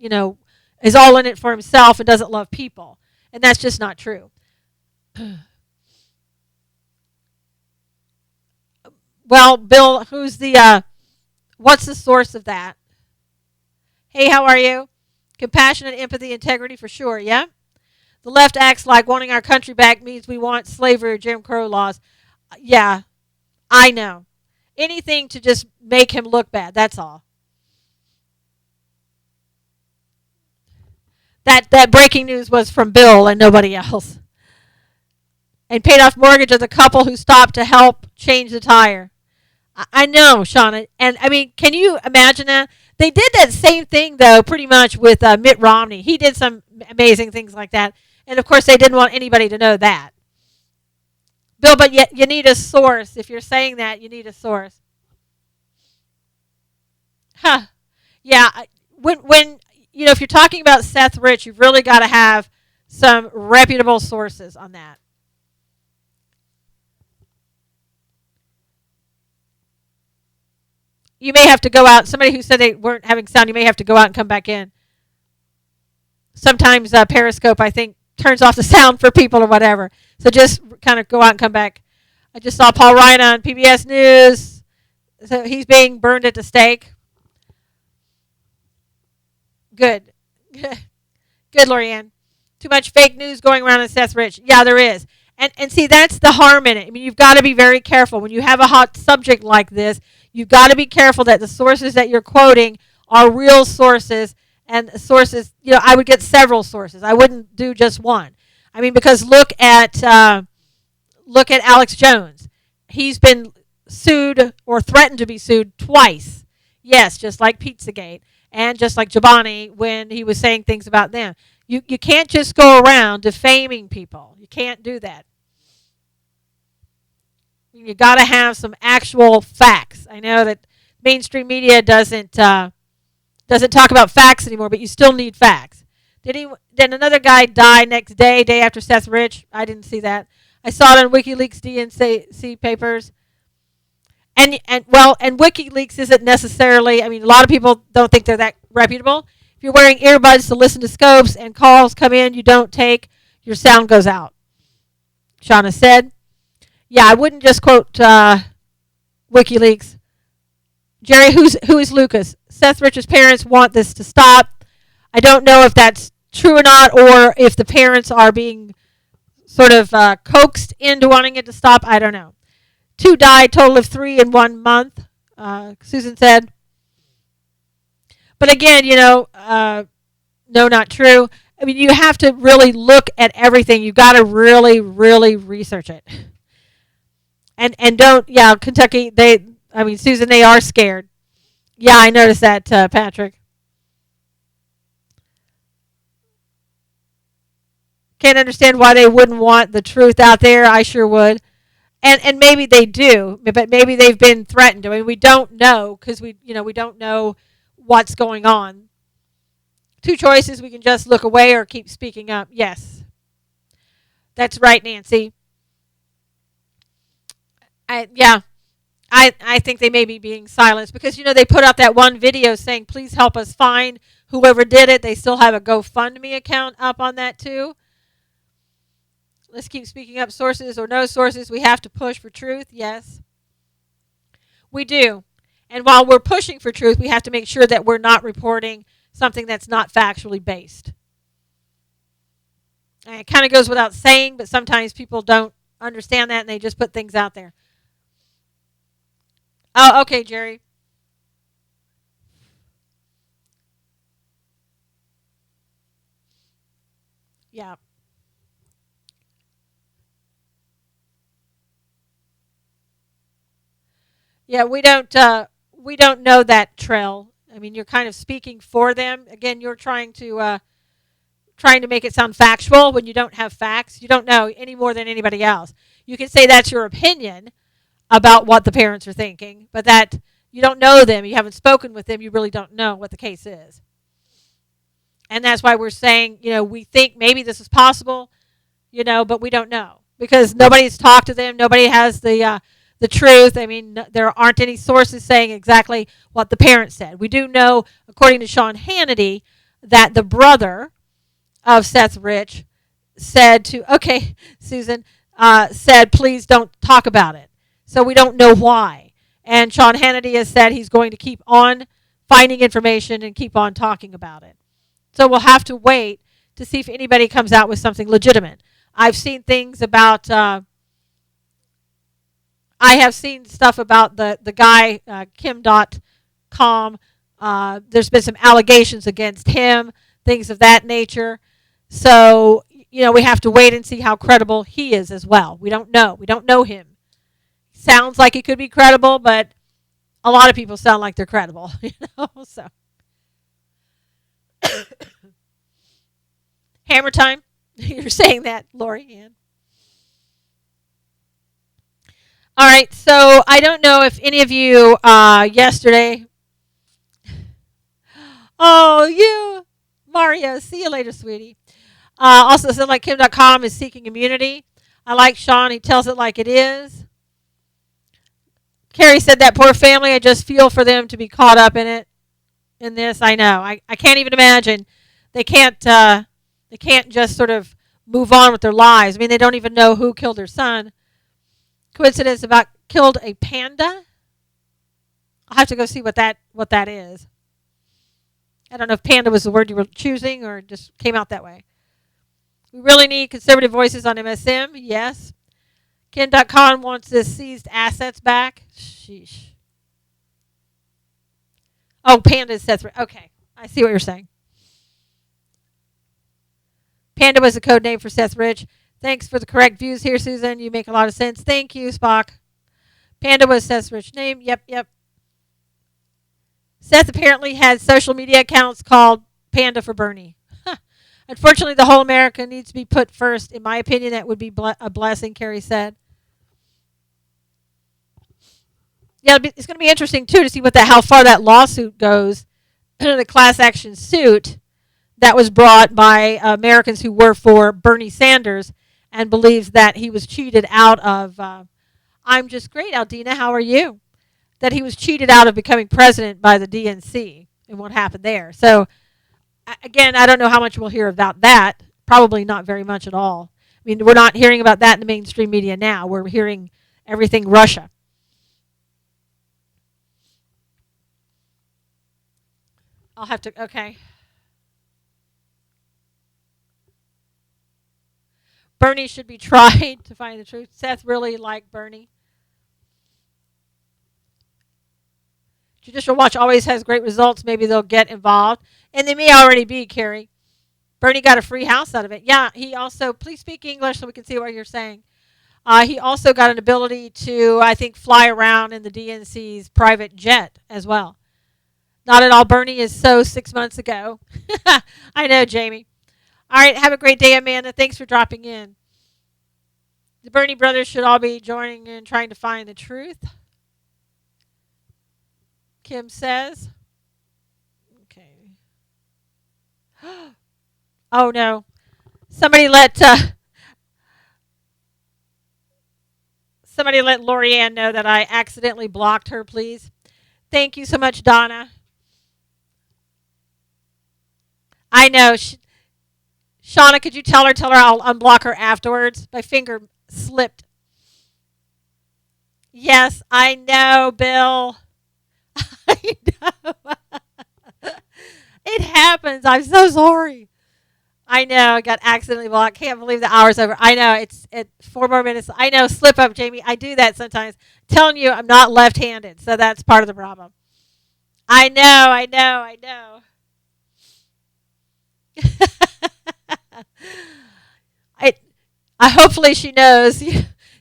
is all in it for himself and doesn't love people, and that's just not true. Well, Bill, what's the source of that? Hey, how are you? Compassion and empathy, integrity for sure, yeah? The left acts like wanting our country back means we want slavery or Jim Crow laws. Yeah, I know. Anything to just make him look bad, that's all. That breaking news was from Bill and nobody else. And paid off mortgage of the couple who stopped to help change the tire. I know, Shauna. And, I mean, can you imagine that? They did that same thing, though, pretty much with Mitt Romney. He did some amazing things like that. And, of course, they didn't want anybody to know that. Bill, but yet you need a source. If you're saying that, you need a source. Huh. Yeah. When if you're talking about Seth Rich, you've really got to have some reputable sources on that. You may have to go out. Somebody who said they weren't having sound, you may have to go out and come back in. Sometimes Periscope, I think, turns off the sound for people or whatever. So just kind of go out and come back. I just saw Paul Ryan on PBS News. So he's being burned at the stake. Good. Good, Lorianne. Too much fake news going around on Seth Rich. Yeah, there is. And see, that's the harm in it. I mean, you've got to be very careful. When you have a hot subject like this, you've got to be careful that the sources that you're quoting are real sources. And sources, I would get several sources. I wouldn't do just one. I mean, because look at Alex Jones. He's been sued or threatened to be sued twice. Yes, just like Pizzagate and just like Giovanni when he was saying things about them. You can't just go around defaming people. You can't do that. You got to have some actual facts. I know that mainstream media doesn't talk about facts anymore, but you still need facts. Did another guy die next day after Seth Rich? I didn't see that. I saw it on WikiLeaks DNC papers. And WikiLeaks isn't necessarily, I mean, a lot of people don't think they're that reputable. If you're wearing earbuds to listen to scopes and calls come in you don't take, your sound goes out. Shauna said. Yeah, I wouldn't just quote WikiLeaks. Jerry, who is Lucas? Seth Rich's parents want this to stop. I don't know if that's true or not, or if the parents are being sort of coaxed into wanting it to stop. I don't know. 2 died, total of 3 in 1 month. Susan said. But again, no, not true. I mean, you have to really look at everything. You've got to really, really research it. And don't, yeah, Kentucky, Susan, they are scared. Yeah, I noticed that, Patrick. Can't understand why they wouldn't want the truth out there. I sure would. And maybe they do, but maybe they've been threatened. I mean, we don't know because we don't know what's going on. Two choices: we can just look away or keep speaking up. Yes, that's right, Nancy. Yeah, I think they may be being silenced because they put out that one video saying, "Please help us find whoever did it." They still have a GoFundMe account up on that too. Let's keep speaking up, sources or no sources. We have to push for truth. Yes, we do. And while we're pushing for truth, we have to make sure that we're not reporting something that's not factually based. And it kind of goes without saying, but sometimes people don't understand that and they just put things out there. Oh, okay, Jerry. Yeah. Yeah, we don't know that, Trell. I mean, you're kind of speaking for them. Again, you're trying to make it sound factual when you don't have facts. You don't know any more than anybody else. You can say that's your opinion about what the parents are thinking, but that you don't know them, you haven't spoken with them, you really don't know what the case is. And that's why we're saying, we think maybe this is possible, but we don't know because nobody's talked to them. Nobody has the truth. I mean, there aren't any sources saying exactly what the parents said. We do know, according to Sean Hannity, that the brother of Seth Rich said okay, Susan, said, please don't talk about it. So we don't know why. And Sean Hannity has said he's going to keep on finding information and keep on talking about it. So we'll have to wait to see if anybody comes out with something legitimate. I've seen things about, I have seen stuff about the guy, Kim.com. There's been some allegations against him, things of that nature. So, we have to wait and see how credible he is as well. We don't know. We don't know him. Sounds like he could be credible, but a lot of people sound like they're credible, So, hammer time. You're saying that, Lori Ann. All right, so I don't know if any of you yesterday. Oh, you, Mario. See you later, sweetie. Also said like Kim.com is seeking immunity. I like Sean. He tells it like it is. Carrie said that poor family. I just feel for them to be caught up in it. In this, I know. I can't even imagine. They can't. They can't just sort of move on with their lives. I mean, they don't even know who killed their son. Coincidence about killed a panda. I'll have to go see what that is. I don't know if panda was the word you were choosing or just came out that way. We really need conservative voices on MSM. Yes. Ken.com wants his seized assets back. Sheesh. Oh, Panda is Seth. Okay. I see what you're saying. Panda was a code name for Seth Rich. Thanks for the correct views here, Susan. You make a lot of sense. Thank you, Spock. Panda was Seth's rich name. Yep. Seth apparently had social media accounts called Panda for Bernie. Unfortunately, the whole America needs to be put first. In my opinion, that would be a blessing, Carrie said. Yeah, it's going to be interesting, too, to see how far that lawsuit goes, the class action suit that was brought by Americans who were for Bernie Sanders and believes that he was cheated out of, I'm just great, Aldina, how are you? That he was cheated out of becoming president by the DNC and what happened there. So, again, I don't know how much we'll hear about that. Probably not very much at all. I mean, we're not hearing about that in the mainstream media now. We're hearing everything Russia. I'll have to, okay. Bernie should be tried to find the truth. Seth really liked Bernie. Judicial Watch always has great results. Maybe they'll get involved. And they may already be, Carrie. Bernie got a free house out of it. Yeah, he also, please speak English so we can see what you're saying. He also got an ability to, I think, fly around in the DNC's private jet as well. Not at all Bernie is so 6 months ago. I know, Jamie. All right, have a great day, Amanda. Thanks for dropping in. The Bernie brothers should all be joining in trying to find the truth. Kim says. Okay. Oh, no. Somebody let Lorianne know that I accidentally blocked her, please. Thank you so much, Donna. I know. Shauna, could you tell her I'll unblock her afterwards? My finger slipped. Yes, I know, Bill. I know. It happens. I'm so sorry. I know. I got accidentally blocked. Can't believe the hour's over. I know. It's 4 more minutes. I know. Slip up, Jamie. I do that sometimes. I'm telling you, I'm not left-handed, so that's part of the problem. I know. I hopefully she knows.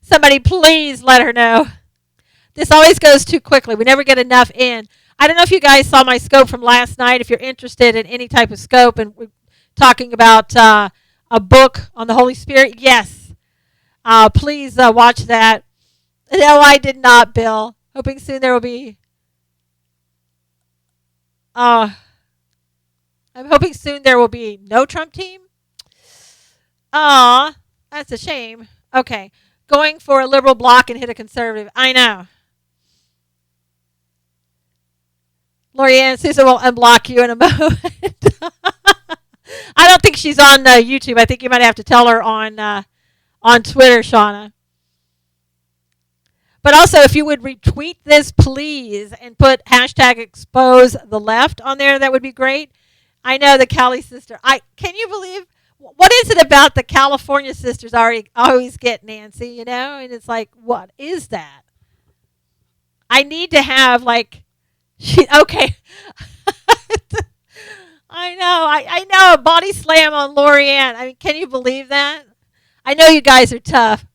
Somebody please let her know. This always goes too quickly. We never get enough in. I don't know if you guys saw my scope from last night. If you're interested in any type of scope, and we're talking about a book on the Holy Spirit, yes. Please watch that. No, I did not, Bill. Hoping soon there will be. I'm hoping soon there will be no Trump team. Aw, that's a shame. Okay, going for a liberal block and hit a conservative. I know. Lorianne, Susan will unblock you in a moment. I don't think she's on YouTube. I think you might have to tell her on Twitter, Shauna. But also, if you would retweet this, please, and put hashtag expose the left on there, that would be great. I know the Cali sister. Can you believe, what is it about the California sisters always get Nancy, you know? And it's like, what is that? I need to have, like, okay. I know. I know. A body slam on Lorianne. I mean, can you believe that? I know you guys are tough.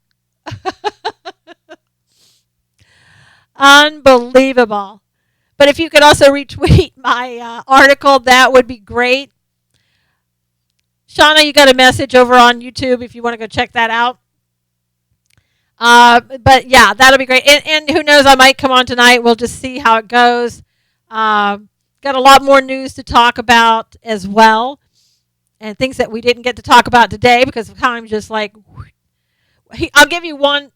Unbelievable. But if you could also retweet my article, that would be great. Shauna, you got a message over on YouTube if you want to go check that out. But yeah, that'll be great. And who knows, I might come on tonight. We'll just see how it goes. Got a lot more news to talk about as well. And things that we didn't get to talk about today because of time. Just like, I'll give you one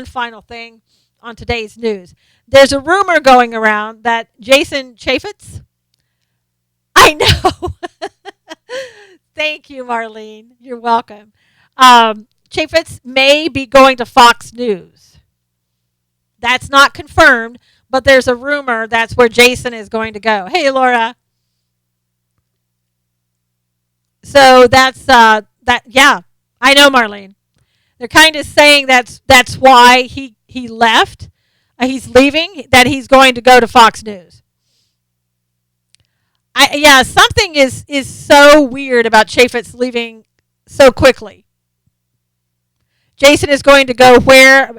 final thing on today's news. There's a rumor going around that Jason Chaffetz. I know. Thank you, Marlene. You're welcome. Chaffetz may be going to Fox News. That's not confirmed, but there's a rumor that's where Jason is going to go. Hey, Laura. So that's that. Yeah, I know, Marlene. They're kind of saying that's why he left. He's leaving. That he's going to go to Fox News. Something is so weird about Chaffetz leaving so quickly. Jason is going to go where?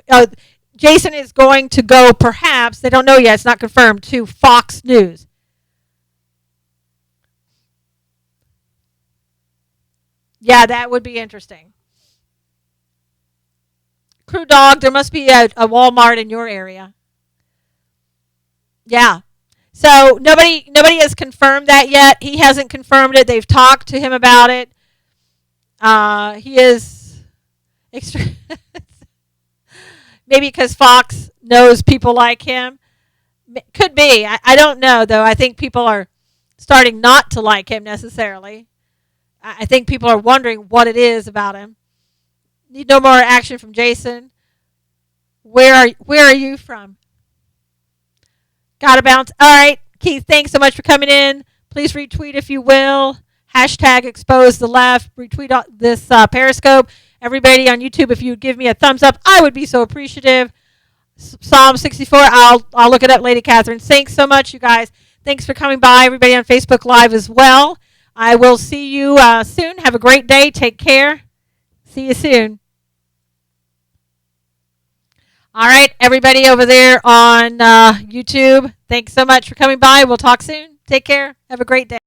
Jason is going to go, perhaps, they don't know yet, it's not confirmed, to Fox News. Yeah, that would be interesting. Crew Dog, there must be a Walmart in your area. Yeah. So nobody has confirmed that yet. He hasn't confirmed it. They've talked to him about it. He is maybe because Fox knows people like him. Could be. I don't know, though. I think people are starting not to like him necessarily. I think people are wondering what it is about him. Need no more action from Jason. Where are you from? Gotta bounce. All right, Keith, thanks so much for coming in. Please retweet if you will. Hashtag expose the left. Retweet this Periscope. Everybody on YouTube, if you would give me a thumbs up, I would be so appreciative. Psalm 64. I'll look it up, Lady Catherine. Thanks so much, you guys. Thanks for coming by, everybody on Facebook Live as well. I will see you soon. Have a great day. Take care. See you soon. All right, everybody over there on YouTube, thanks so much for coming by. We'll talk soon. Take care. Have a great day.